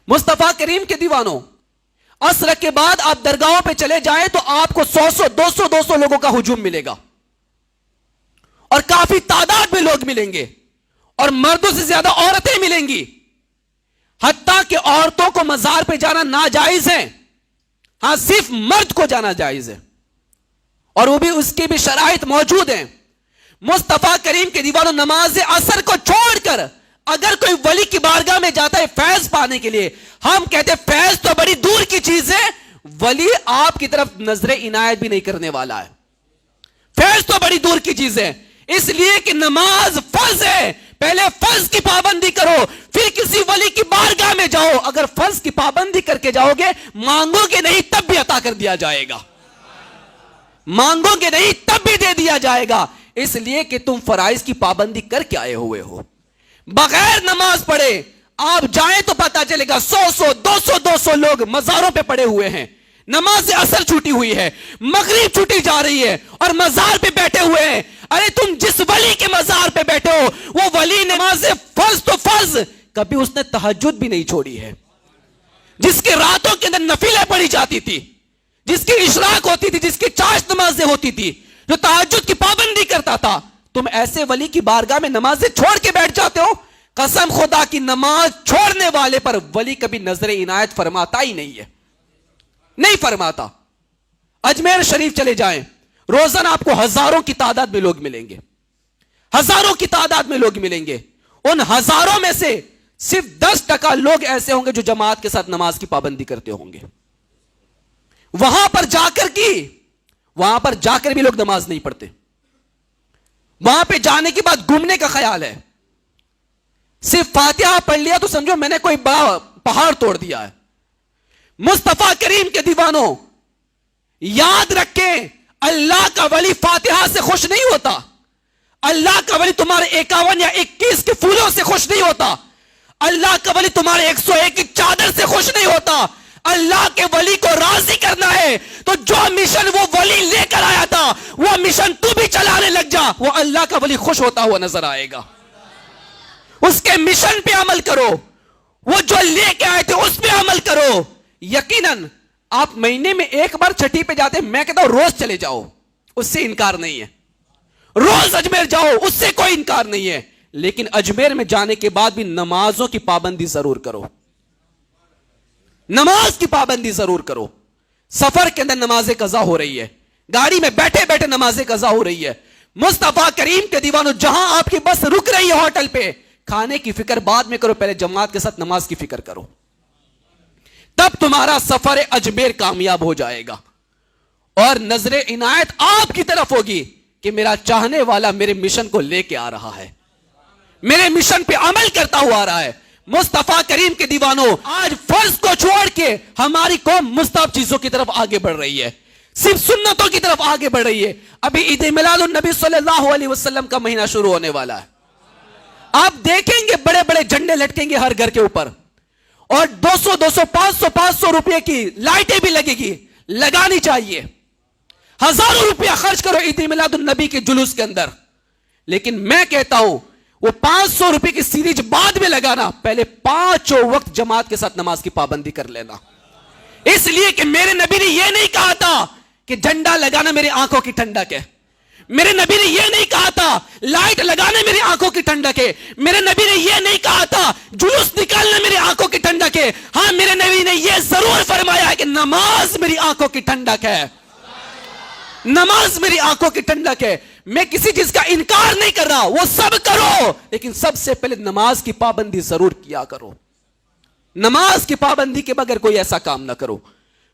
مصطفیٰ کریم کے دیوانوں، عصر کے بعد آپ درگاہوں پہ چلے جائیں تو آپ کو 100 لوگوں کا ہجوم ملے گا، اور کافی تعداد میں لوگ ملیں گے، اور مردوں سے زیادہ عورتیں ملیں گی، حتیٰ کہ عورتوں کو مزار پہ جانا ناجائز ہے، ہاں صرف مرد کو جانا جائز ہے، اور وہ بھی اس کی بھی شرائط موجود ہیں۔ مصطفیٰ کریم کے دیوانوں، نماز عصر کو چھوڑ کر اگر کوئی ولی کی بارگاہ میں جاتا ہے فیض پانے کے لیے، ہم کہتے ہیں فیض تو بڑی دور کی چیز ہے، ولی آپ کی طرف نظر عنایت بھی نہیں کرنے والا ہے، فیض تو بڑی دور کی چیز ہے۔ اس لیے کہ نماز فرض ہے، پہلے فرض کی پابندی کرو، پھر کسی ولی کی بارگاہ میں جاؤ۔ اگر فرض کی پابندی کر کے جاؤ گے، مانگو گے نہیں تب بھی عطا کر دیا جائے گا، مانگو گے نہیں تب بھی دے دیا جائے گا، اس لیے کہ تم فرائض کی پابندی کر کے آئے ہوئے ہو۔ بغیر نماز پڑھے آپ جائیں تو پتہ چلے گا 100 200 لوگ مزاروں پہ پڑے ہوئے ہیں، نماز عصر چھوٹی ہوئی ہے، مغرب چھوٹی جا رہی ہے، اور مزار پہ بیٹھے ہوئے ہیں۔ ارے تم جس ولی کے مزار پہ بیٹھے ہو، وہ ولی نماز فرض تو فرض، کبھی اس نے تہجد بھی نہیں چھوڑی ہے، جس کے راتوں کے اندر نفلیں پڑھی جاتی تھی، جس کی اشراق ہوتی تھی، جس کی چاشت نمازیں ہوتی تھی، جو تہجد کی پابندی کرتا تھا، تم ایسے ولی کی بارگاہ میں نمازیں چھوڑ کے بیٹھ جاتے ہو۔ قسم خدا کی، نماز چھوڑنے والے پر ولی کبھی نظر عنایت فرماتا ہی نہیں ہے، نہیں فرماتا۔ اجمیر شریف چلے جائیں، روزانہ آپ کو ہزاروں کی تعداد میں لوگ ملیں گے، ہزاروں کی تعداد میں لوگ ملیں گے، ان ہزاروں میں سے صرف 10% لوگ ایسے ہوں گے جو جماعت کے ساتھ نماز کی پابندی کرتے ہوں گے۔ وہاں پر جا کر بھی لوگ نماز نہیں پڑھتے، وہاں پہ جانے کے بعد گھومنے کا خیال ہے، صرف فاتحہ پڑھ لیا تو سمجھو میں نے کوئی بڑا پہاڑ توڑ دیا ہے۔ مصطفیٰ کریم کے دیوانوں، یاد رکھیں، اللہ کا ولی فاتحہ سے خوش نہیں ہوتا، اللہ کا ولی تمہارے 51 یا 21 کے پھولوں سے خوش نہیں ہوتا، اللہ کا ولی تمہارے 101 کی چادر سے خوش نہیں ہوتا۔ اللہ کے ولی کو راضی کرنا ہے تو جو مشن وہ ولی لے کر آیا تھا وہ مشن تو بھی چلانے لگ جا، وہ اللہ کا ولی خوش ہوتا ہوا نظر آئے گا۔ اس کے مشن پہ عمل کرو، وہ جو لے کے آئے تھے اس پہ عمل کرو۔ یقیناً آپ مہینے میں ایک بار چھٹی پہ جاتے ہیں، میں کہتا ہوں روز چلے جاؤ، اس سے انکار نہیں ہے، روز اجمیر جاؤ، اس سے کوئی انکار نہیں ہے، لیکن اجمیر میں جانے کے بعد بھی نمازوں کی پابندی ضرور کرو، نماز کی پابندی ضرور کرو۔ سفر کے اندر نمازیں قضا ہو رہی ہے، گاڑی میں بیٹھے بیٹھے نمازیں قضا ہو رہی ہے۔ مصطفیٰ کریم کے دیوانوں، جہاں آپ کی بس رک رہی ہے ہوٹل پہ، کھانے کی فکر بعد میں کرو، پہلے جماعت کے ساتھ نماز کی فکر کرو، تب تمہارا سفر اجمیر کامیاب ہو جائے گا، اور نظر عنایت آپ کی طرف ہوگی کہ میرا چاہنے والا میرے مشن کو لے کے آ رہا ہے، میرے مشن پہ عمل کرتا ہوا آ رہا ہے۔ مصطفیٰ کریم کے دیوانوں، آج فرض کو چھوڑ کے ہماری قوم مستحب چیزوں کی طرف آگے بڑھ رہی ہے، صرف سنتوں کی طرف آگے بڑھ رہی ہے۔ ابھی عید میلاد النبی صلی اللہ علیہ وسلم کا مہینہ شروع ہونے والا ہے، آپ دیکھیں گے بڑے بڑے جھنڈے لٹکیں گے ہر گھر کے اوپر، اور 200 500 روپے کی لائٹیں بھی لگے گی، لگانی چاہیے، ہزاروں روپیہ خرچ کرو عید میلاد النبی کے جلوس کے اندر، لیکن میں کہتا ہوں وہ 500 روپے کی سیریج بعد میں لگانا، پہلے 5 وقت جماعت کے ساتھ نماز کی پابندی کر لینا، اس لیے کہ میرے نبی نے یہ نہیں کہا تھا کہ جھنڈا لگانا میری آنکھوں کی ٹھنڈک ہے، میرے نبی نے یہ نہیں کہا تھا لائٹ لگانا میری آنکھوں کی ٹھنڈک ہے، میرے نبی نے یہ نہیں کہا تھا جلوس نکالنا میری آنکھوں کی ٹھنڈک ہے، ہاں میرے نبی نے یہ ضرور فرمایا ہے کہ نماز میری آنکھوں کی ٹھنڈک ہے، نماز میری آنکھوں کی ٹھنڈک ہے۔ میں کسی چیز کا انکار نہیں کر رہا، وہ سب کرو، لیکن سب سے پہلے نماز کی پابندی ضرور کیا کرو، نماز کی پابندی کے بغیر کوئی ایسا کام نہ کرو۔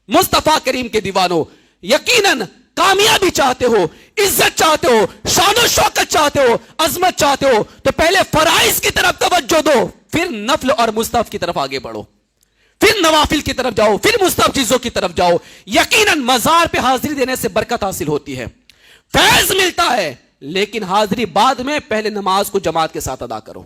مصطفیٰ کریم کے دیوانوں، یقیناً کامیابی چاہتے ہو، عزت چاہتے ہو، شان و شوکت چاہتے ہو، عظمت چاہتے ہو، تو پہلے فرائض کی طرف توجہ دو، پھر نفل اور مستحب کی طرف آگے بڑھو، پھر نوافل کی طرف جاؤ، پھر مستحب چیزوں کی طرف جاؤ۔ یقیناً مزار پہ حاضری دینے سے برکت حاصل ہوتی ہے، فیض ملتا ہے، لیکن حاضری بعد میں، پہلے نماز کو جماعت کے ساتھ ادا کرو۔